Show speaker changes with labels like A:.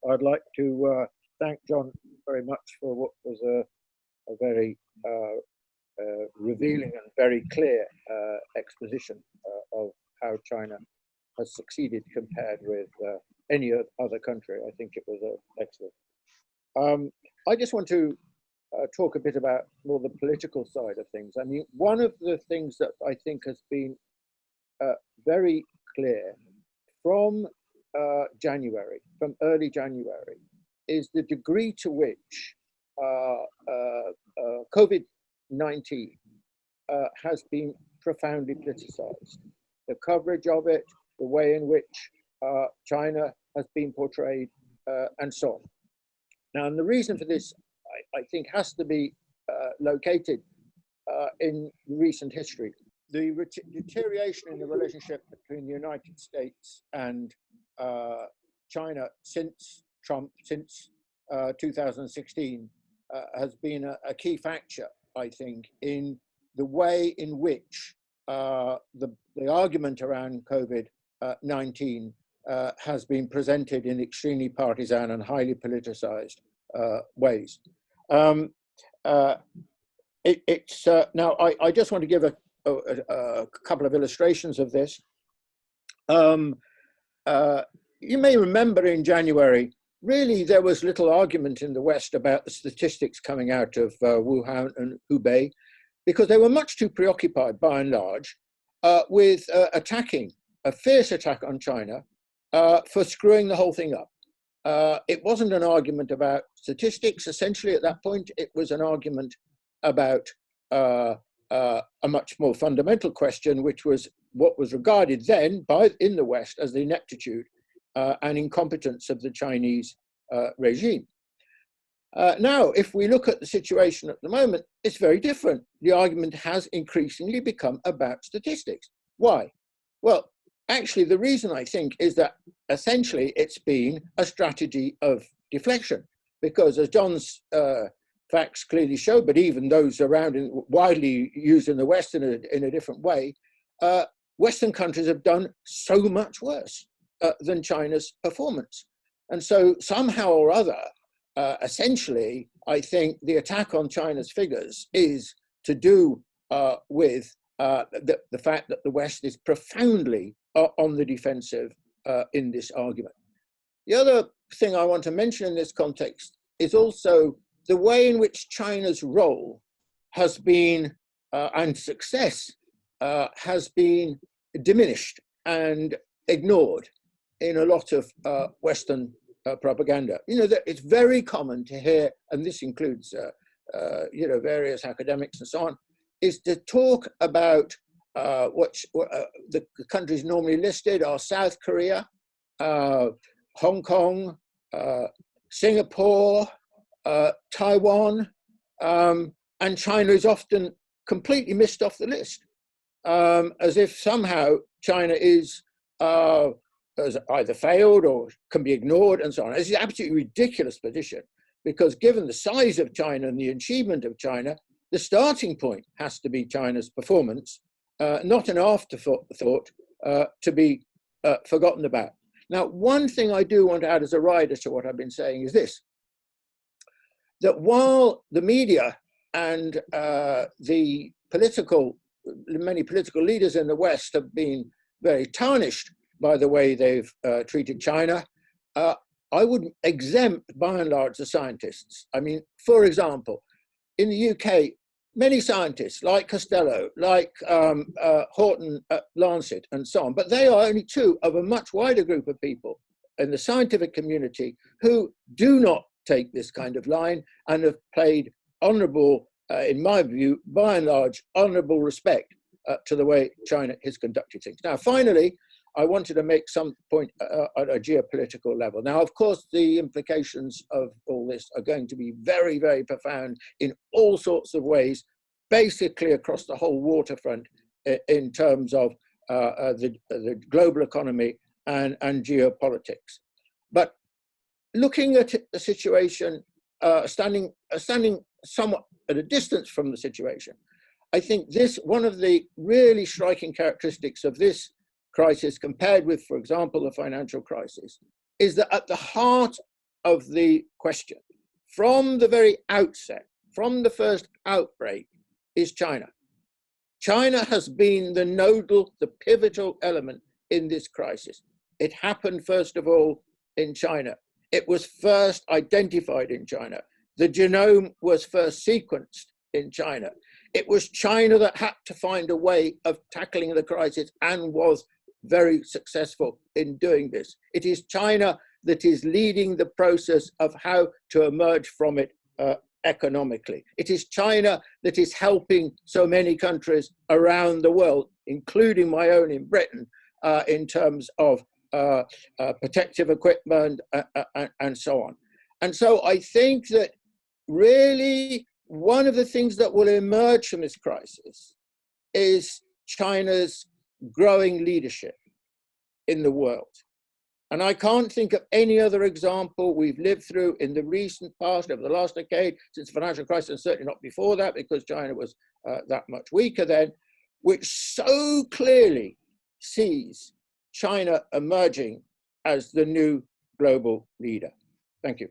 A: I'd like to thank John very much for what was a very revealing and very clear exposition of how China has succeeded compared with any other country. I think it was excellent. I just want to talk a bit about more the political side of things. I mean, one of the things that I think has been very clear from early January, is the degree to which COVID-19 has been profoundly politicized. The coverage of it, the way in which China has been portrayed, and so on. Now, and the reason for this, I think, has to be located in recent history. The deterioration in the relationship between the United States and China since Trump, since 2016, has been a key factor, I think, in the way in which the argument around COVID-19 has been presented in extremely partisan and highly politicized ways. Now, I just want to give a couple of illustrations of this. You may remember in January, really there was little argument in the West about the statistics coming out of Wuhan and Hubei, because they were much too preoccupied, by and large, with attacking, a fierce attack on China for screwing the whole thing up. It wasn't an argument about statistics. Essentially, at that point, it was an argument about a much more fundamental question, which was what was regarded then in the West as the ineptitude and incompetence of the Chinese regime. Now, if we look at the situation at the moment, it's very different. The argument has increasingly become about statistics. Why? Well, actually, the reason, I think, is that essentially it's been a strategy of deflection, because as John's facts clearly show, but even those around widely used in the West in a different way, Western countries have done so much worse than China's performance. And so somehow or other, essentially, I think the attack on China's figures is to do with the fact that the West is profoundly on the defensive in this argument. The other thing I want to mention in this context is also the way in which China's role has been, and success has been diminished and ignored in a lot of Western propaganda. You know, that it's very common to hear, and this includes, you know, various academics and so on, is to talk about the countries normally listed are South Korea, Hong Kong, Singapore, Taiwan, and China is often completely missed off the list, as if somehow China is has either failed or can be ignored and so on. It's an absolutely ridiculous position, because given the size of China and the achievement of China, the starting point has to be China's performance, not an afterthought to be forgotten about. Now, one thing I do want to add as a rider to what I've been saying is this, that while the media and the many political leaders in the West have been very tarnished by the way they've treated China, I would exempt, by and large, the scientists. I mean, for example, in the UK, many scientists like Costello, like Horton at Lancet and so on, but they are only two of a much wider group of people in the scientific community who do not take this kind of line and have paid honorable, in my view, by and large, honorable respect to the way China has conducted things. Now, finally, I wanted to make some point at a geopolitical level. Now, of course, the implications of all this are going to be very, very profound in all sorts of ways, basically across the whole waterfront in terms of the global economy and geopolitics. But looking at the situation, standing somewhat at a distance from the situation, I think one of the really striking characteristics of this crisis compared with, for example, the financial crisis, is that at the heart of the question from the very outset, from the first outbreak, is China. China has been the nodal, the pivotal element in this crisis. It happened, first of all, in China. It was first identified in China. The genome was first sequenced in China. It was China that had to find a way of tackling the crisis and was very successful in doing this. It is China that is leading the process of how to emerge from it economically. It is China that is helping so many countries around the world, including my own in Britain, in terms of protective equipment and so on. And so I think that really one of the things that will emerge from this crisis is China's growing leadership in the world. And I can't think of any other example we've lived through in the recent past, over the last decade, since the financial crisis, and certainly not before that, because China was that much weaker then, which so clearly sees China emerging as the new global leader. Thank you.